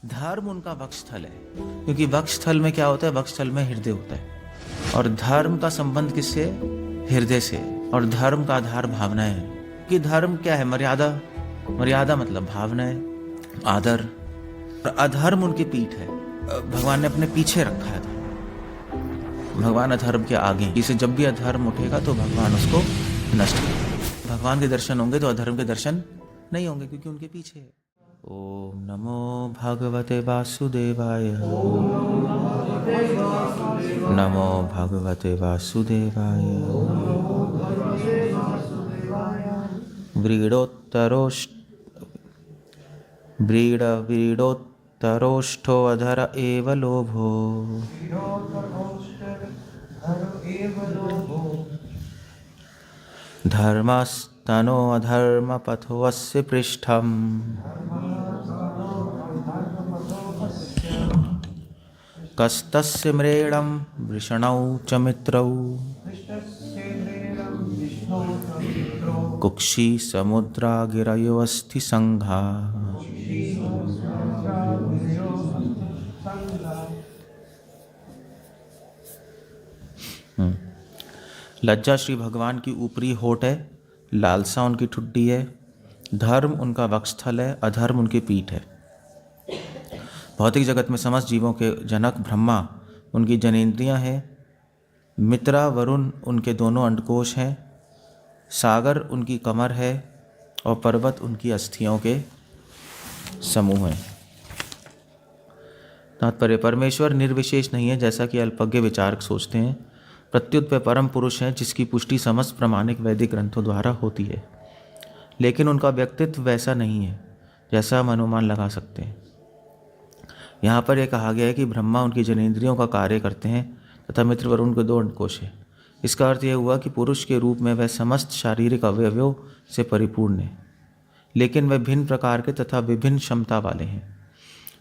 धर्म उनका वक्षस्थल है, क्योंकि वक्षस्थल में क्या होता है, वक्षस्थल में हृदय होता है, और धर्म का संबंध किससे, हृदय से, और धर्म का आधार भावनाएं है। कि धर्म क्या है, मर्यादा, मर्यादा मतलब भावनाएं, आदर, और अधर्म उनकी पीठ है। भगवान ने अपने पीछे रखा है, भगवान अधर्म के आगे। इसे जब भी अधर्म उठेगा तो भगवान उसको नष्ट करेंगे। भगवान के दर्शन होंगे तो अधर्म के दर्शन नहीं होंगे, क्योंकि उनके पीछे है। ओम नमो भगवते वासुदेवाय, नमो भगवते वासुदेवाय। व्रीडोत्तरोष्ठो अधर एव लोभो, धर्मस्तनो अधर्म पथोऽस्य पृष्ठम्, कस्तस्य मृडं वृषणौ च मित्रौ, कुक्षी समुद्रा गिरयोऽस्ति संघा। लज्जा श्री भगवान की ऊपरी होठ है, लालसा उनकी ठुड्डी है, धर्म उनका वक्षस्थल है, अधर्म उनकी पीठ है। भौतिक जगत में समस्त जीवों के जनक ब्रह्मा उनकी जनेंद्रियां हैं, मित्रा वरुण उनके दोनों अंडकोश हैं, सागर उनकी कमर है, और पर्वत उनकी अस्थियों के समूह हैं। तात्पर्य, परमेश्वर निर्विशेष नहीं है जैसा कि अल्पज्ञ विचारक सोचते हैं। प्रत्युत वे परम पुरुष हैं जिसकी पुष्टि समस्त प्रमाणिक वैदिक ग्रंथों द्वारा होती है, लेकिन उनका व्यक्तित्व वैसा नहीं है जैसा हम अनुमान लगा सकते हैं। यहाँ पर यह कहा गया है कि ब्रह्मा उनकी जनेंद्रियों का कार्य करते हैं तथा मित्र वरुण के दो अंडकोश हैं। इसका अर्थ यह हुआ कि पुरुष के रूप में वह समस्त शारीरिक अवयवों से परिपूर्ण है, लेकिन वे भिन्न प्रकार के तथा विभिन्न क्षमता वाले हैं।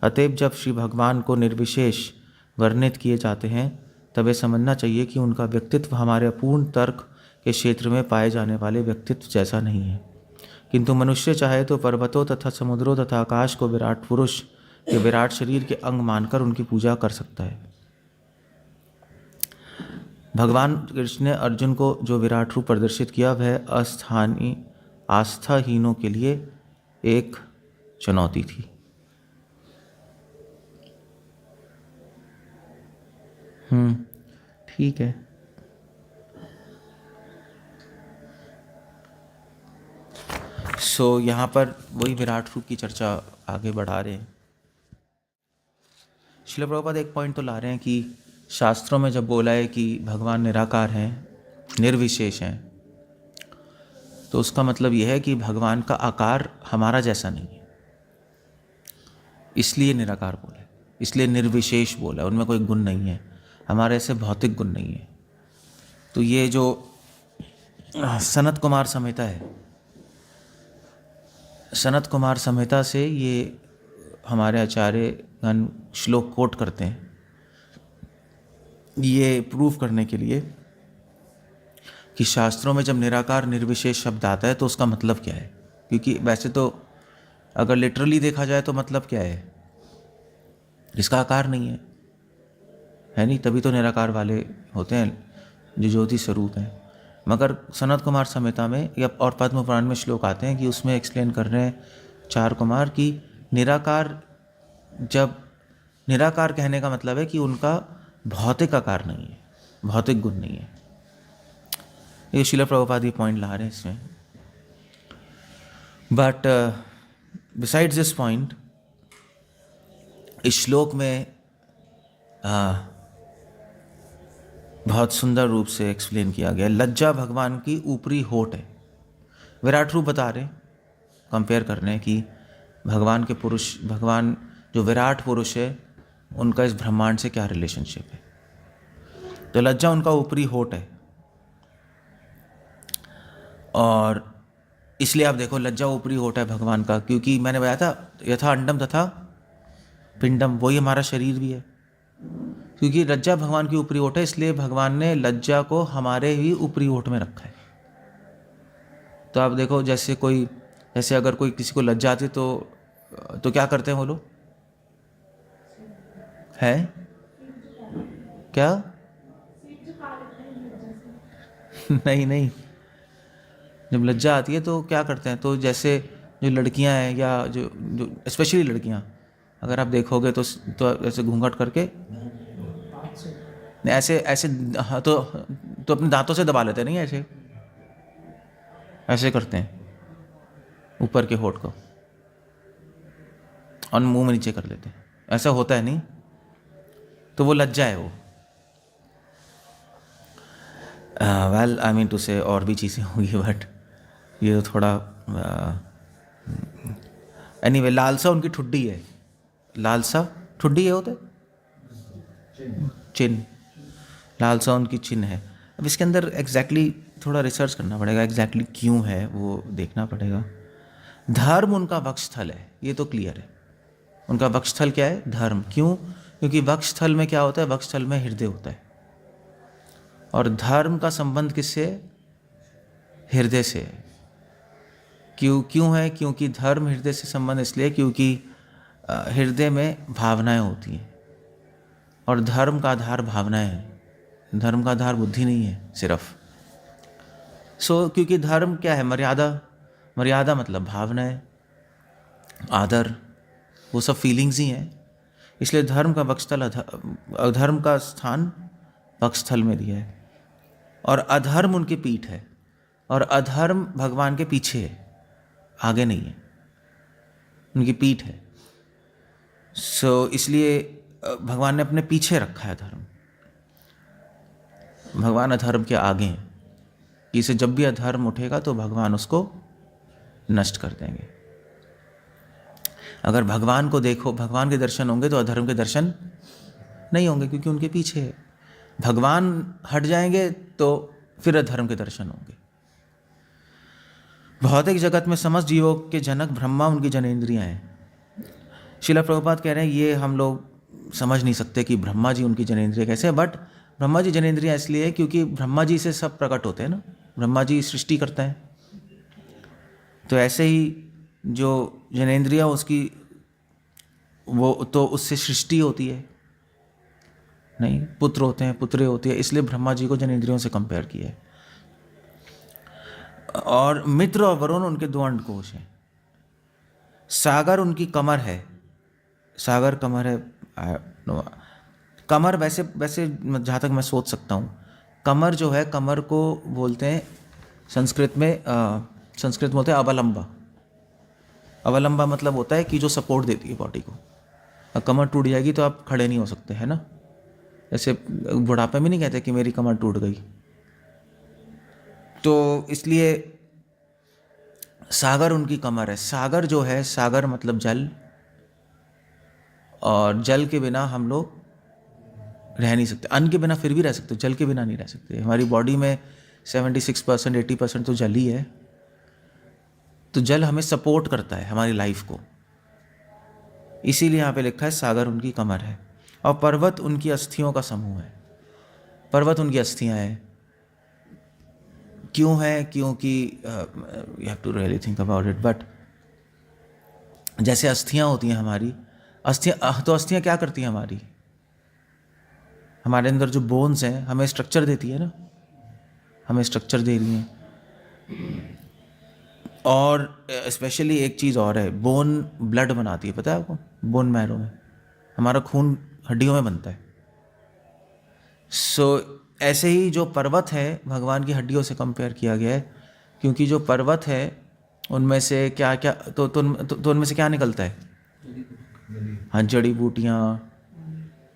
अतएव जब श्री भगवान को निर्विशेष वर्णित किए जाते हैं तब यह समझना चाहिए कि उनका व्यक्तित्व हमारे अपूर्ण तर्क के क्षेत्र में पाए जाने वाले व्यक्तित्व जैसा नहीं है, किंतु मनुष्य चाहे तो पर्वतों तथा समुद्रों तथा आकाश को विराट पुरुष के विराट शरीर के अंग मानकर उनकी पूजा कर सकता है। भगवान कृष्ण ने अर्जुन को जो विराट रूप प्रदर्शित किया वह अस्थानी आस्थाहीनों के लिए एक चुनौती थी। ठीक है। यहाँ पर वही विराट रूप की चर्चा आगे बढ़ा रहे हैं। श्रील प्रभुपाद एक पॉइंट तो ला रहे हैं कि शास्त्रों में जब बोला है कि भगवान निराकार हैं, निर्विशेष हैं, तो उसका मतलब यह है कि भगवान का आकार हमारा जैसा नहीं है, इसलिए निराकार बोला है, इसलिए निर्विशेष बोला है। उनमें कोई गुण नहीं है, हमारे ऐसे भौतिक गुण नहीं है। तो ये जो सनत कुमार संहिता है, सनत कुमार संहिता से ये हमारे आचार्यगण श्लोक कोट करते हैं, ये प्रूव करने के लिए कि शास्त्रों में जब निराकार निर्विशेष शब्द आता है तो उसका मतलब क्या है। क्योंकि वैसे तो अगर लिटरली देखा जाए तो मतलब क्या है, जिसका आकार नहीं है नहीं, तभी तो निराकार वाले होते हैं जो ज्योति स्वरूप हैं। मगर सनत कुमार संहिता में या और पद्म पुराण में श्लोक आते हैं कि उसमें एक्सप्लेन कर रहे हैं चार कुमार की निराकार, जब निराकार कहने का मतलब है कि उनका भौतिक आकार नहीं है, भौतिक गुण नहीं है। ये श्रील प्रभुपाद ये पॉइंट ला रहे हैं इसमें। बट बिसाइड्स दिस पॉइंट, इस श्लोक में बहुत सुंदर रूप से एक्सप्लेन किया गया। लज्जा भगवान की ऊपरी होठ है, विराट रूप बता रहे, कंपेयर कर रहे हैं कि भगवान के पुरुष, भगवान जो विराट पुरुष है उनका इस ब्रह्मांड से क्या रिलेशनशिप है। तो लज्जा उनका ऊपरी होठ है, और इसलिए आप देखो लज्जा ऊपरी होठ है भगवान का, क्योंकि मैंने बताया था यथा अंडम तथा पिंडम, वही हमारा शरीर भी है। क्योंकि लज्जा भगवान की ऊपरी ओट है, इसलिए भगवान ने लज्जा को हमारे ही ऊपरी ओट में रखा है। तो आप देखो जैसे अगर कोई किसी को लज्जा आती तो क्या करते हैं वो लोग, है क्या? नहीं नहीं, जब लज्जा आती है तो क्या करते हैं, तो जैसे जो लड़कियां हैं या जो जो स्पेशली लड़कियां, अगर आप देखोगे तो ऐसे घूंघट करके ऐसे ऐसे, हाँ, तो अपने दांतों से दबा लेते हैं, नहीं ऐसे ऐसे करते हैं ऊपर के होठ को और मुंह में नीचे कर लेते हैं, ऐसा होता है नहीं, तो वो लज्जा है वो। वेल आई मीन टू से और भी चीज़ें होंगी, बट ये तो थोड़ा एनीवे। लालसा उनकी ठुड्डी है, लालसा ठुड्डी है होता है, चिन्ह, लालसा उनकी चिन्ह है। अब इसके अंदर एग्जैक्टली थोड़ा रिसर्च करना पड़ेगा, एग्जैक्टली क्यों है वो देखना पड़ेगा। धर्म उनका वक्षस्थल है, ये तो क्लियर है। उनका वक्षस्थल क्या है? धर्म। क्यों? क्योंकि वक्षस्थल में क्या होता है? वक्षस्थल में हृदय होता है, और धर्म का संबंध किससे है? हृदय से है। क्यों है? क्योंकि धर्म हृदय से संबंध इसलिए क्योंकि हृदय में भावनाएं होती हैं, और धर्म का आधार भावनाएं हैं, धर्म का आधार बुद्धि नहीं है सिर्फ। क्योंकि धर्म क्या है? मर्यादा। मर्यादा मतलब भावनाएं, आदर, वो सब फीलिंग्स ही हैं। इसलिए धर्म का वक्षस्थल, धर्म का स्थान वक्षस्थल में दिया है, और अधर्म उनकी पीठ है, और अधर्म भगवान के पीछे है, आगे नहीं है, उनकी पीठ है। इसलिए भगवान ने अपने पीछे रखा है धर्म, भगवान अधर्म के आगे हैं, कि इसे जब भी अधर्म उठेगा तो भगवान उसको नष्ट कर देंगे। अगर भगवान को देखो, भगवान के दर्शन होंगे तो अधर्म के दर्शन नहीं होंगे, क्योंकि उनके पीछे है। भगवान हट जाएंगे तो फिर अधर्म के दर्शन होंगे। भौतिक जगत में समस्त जीवों के जनक ब्रह्मा उनकी जनेंद्रियां हैं। श्रील प्रभुपाद कह रहे हैं ये हम लोग समझ नहीं सकते कि ब्रह्मा जी उनकी जनेंद्रियां कैसे, बट ब्रह्मा जी जनेंद्रियां इसलिए क्योंकि ब्रह्मा जी से सब प्रकट होते हैं ना, ब्रह्मा जी सृष्टि करते हैं। तो ऐसे ही जो जनेंद्रियां उसकी, वो तो उससे सृष्टि होती है, नहीं, पुत्र होते हैं, पुत्रें होती है, इसलिए ब्रह्मा जी को जनेंद्रियों से कंपेयर किया है। और मित्र और वरुण उनके दो अंडकोश हैं। सागर उनकी कमर है, सागर कमर है। कमर वैसे वैसे जहाँ तक मैं सोच सकता हूँ, कमर जो है, कमर को बोलते हैं संस्कृत में, संस्कृत में बोलते हैं अवलंबा। अवलंबा मतलब होता है कि जो सपोर्ट देती है बॉडी को। कमर टूट जाएगी तो आप खड़े नहीं हो सकते, है ना। जैसे बुढ़ापे में नहीं कहते कि मेरी कमर टूट गई। तो इसलिए सागर उनकी कमर है। सागर जो है, सागर मतलब जल, और जल के बिना हम लोग रह नहीं सकते। अन्न के बिना फिर भी रह सकते, जल के बिना नहीं रह सकते। हमारी बॉडी में 76% 80% तो जल ही है। तो जल हमें सपोर्ट करता है हमारी लाइफ को, इसीलिए यहाँ पे लिखा है सागर उनकी कमर है। और पर्वत उनकी अस्थियों का समूह है। पर्वत उनकी अस्थियाँ हैं। क्यों है? क्योंकि you have to really think about it, but जैसे अस्थियाँ होती हैं हमारी, अस्थियाँ, तो अस्थियाँ क्या करती हैं हमारी, हमारे अंदर जो बोन्स हैं हमें स्ट्रक्चर देती है ना, हमें स्ट्रक्चर दे रही हैं। और स्पेशली एक चीज़ और है, बोन ब्लड बनाती है, पता है आपको? बोन मैरो में हमारा खून हड्डियों में बनता है। ऐसे ही जो पर्वत है भगवान की हड्डियों से कंपेयर किया गया है, क्योंकि जो पर्वत है उनमें से क्या क्या तो उनमें से क्या निकलता है? हाँ, जड़ी बूटियाँ,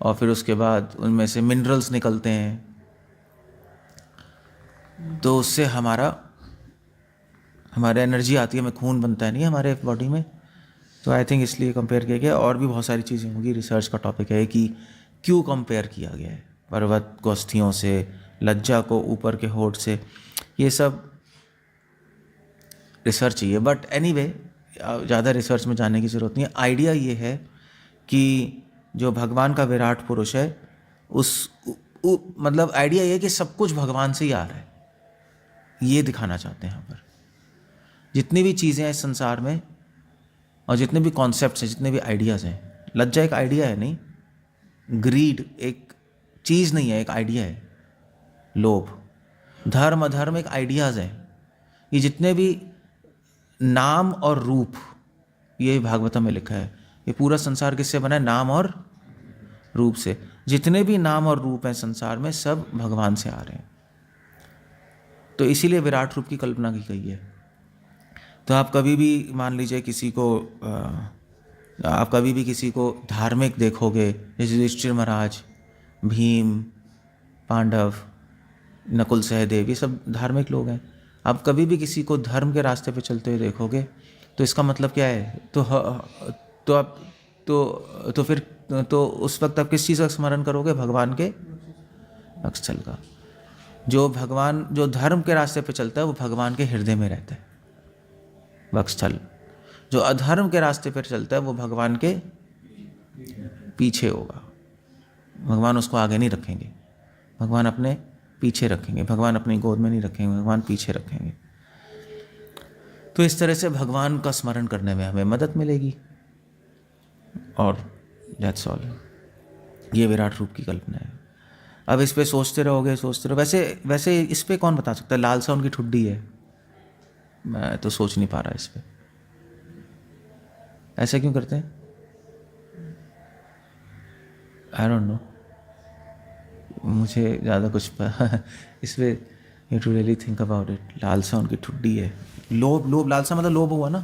और फिर उसके बाद उनमें से मिनरल्स निकलते हैं। तो उससे हमारे एनर्जी आती है, हमें खून बनता है नहीं हमारे बॉडी में। तो आई थिंक इसलिए कंपेयर किया गया। और भी बहुत सारी चीज़ें होंगी, रिसर्च का टॉपिक है कि क्यों कंपेयर किया गया है पर्वत को अस्थियों से, लज्जा को ऊपर के होठ से। ये सब रिसर्च चाहिए, बट एनीवे ज़्यादा रिसर्च में जाने की ज़रूरत नहीं है। आइडिया ये है कि जो भगवान का विराट पुरुष है, मतलब आइडिया ये है कि सब कुछ भगवान से ही आ रहा है, ये दिखाना चाहते हैं यहाँ पर। जितनी भी चीज़ें हैं इस संसार में, और जितने भी कॉन्सेप्ट्स हैं, जितने भी आइडियाज़ हैं, लज्जा एक आइडिया है नहीं, ग्रीड एक चीज़ नहीं है, एक आइडिया है। लोभ, धर्म, अधर्म एक आइडियाज़ हैं। ये जितने भी नाम और रूप, ये भागवतम में लिखा है, ये पूरा संसार किससे बना है? नाम और रूप से। जितने भी नाम और रूप हैं संसार में, सब भगवान से आ रहे हैं। तो इसीलिए विराट रूप की कल्पना की गई है। तो आप कभी भी मान लीजिए किसी को आप कभी भी किसी को धार्मिक देखोगे, जैसे युधिष्ठिर महाराज, भीम, पांडव, नकुल सहदेव, ये सब धार्मिक लोग हैं। आप कभी भी किसी को धर्म के रास्ते पे चलते हुए देखोगे तो इसका मतलब क्या है? तो आप तो फिर तो उस वक्त आप किस चीज़ का स्मरण करोगे? भगवान के वक्षस्थल का। जो धर्म के रास्ते पे चलता है वो भगवान के हृदय में रहता है, वक्षस्थल। जो अधर्म के रास्ते पर चलता है वो भगवान के पीछे होगा। भगवान उसको आगे नहीं रखेंगे, भगवान अपने पीछे रखेंगे, भगवान अपनी गोद में नहीं रखेंगे, भगवान पीछे रखेंगे। तो इस तरह से भगवान का स्मरण करने में हमें मदद मिलेगी। और दैट्स ऑल। ये विराट रूप की कल्पना है। अब इस पे सोचते रहोगे। वैसे इस पे कौन बता सकता है? लालसा उनकी ठुड्डी है। मैं तो सोच नहीं पा रहा इस पे। ऐसा क्यों करते हैं? आई डोंट नो, मुझे ज़्यादा कुछ इस पे you to really think about it. लालसा उनकी ठुड्डी है। लोभ, लालसा मतलब लोभ हुआ ना।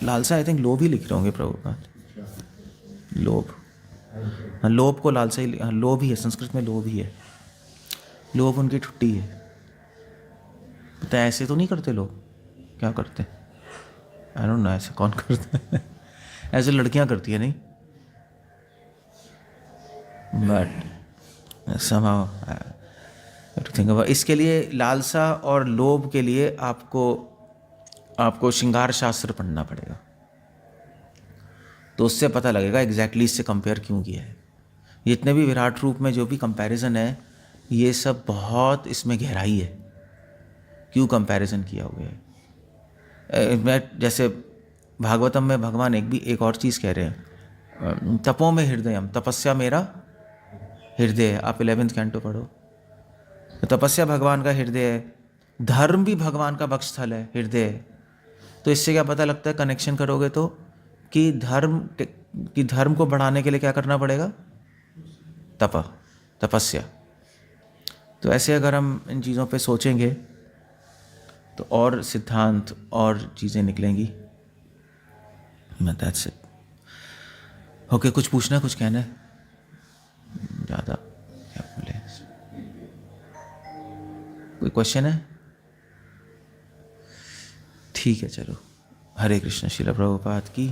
लालसा आई थिंक लोभ ही लिख रहे होंगे प्रभुपाद। लोभ, हाँ, लोभ को लालसा ही, हाँ, लोभ ही है, संस्कृत में लोभ ही है। लोभ उनकी ठुड्डी है। पता है ऐसे तो नहीं करते लोग, क्या करते? आई डोंट नो, ऐसे कौन करता है? ऐसे लड़कियां करती है नहीं, but somehow to think about। इसके लिए लालसा और लोभ के लिए आपको श्रृंगार शास्त्र पढ़ना पड़ेगा, तो उससे पता लगेगा एग्जैक्टली इससे कंपेयर क्यों किया है। जितने भी विराट रूप में जो भी कंपैरिजन है, ये सब बहुत इसमें गहराई है, क्यों कंपैरिजन किया हुआ है। मैं जैसे भागवतम में भगवान एक और चीज़ कह रहे हैं, तपो में हृदयम, तपस्या मेरा हृदय है। आप 11th कैंटो पढ़ो, तो तपस्या भगवान का हृदय है, धर्म भी भगवान का वक्षस्थल है, हृदय है। तो इससे क्या पता लगता है, कनेक्शन करोगे तो, कि धर्म को बढ़ाने के लिए क्या करना पड़ेगा? तपस्या। तो ऐसे अगर हम इन चीज़ों पे सोचेंगे तो और सिद्धांत और चीज़ें निकलेंगी। That's it. ओके, कुछ पूछना, कुछ कहना है? ज़्यादा क्या बोले? कोई क्वेश्चन है? ठीक है, चलो। हरे कृष्ण। श्रील प्रभुपाद की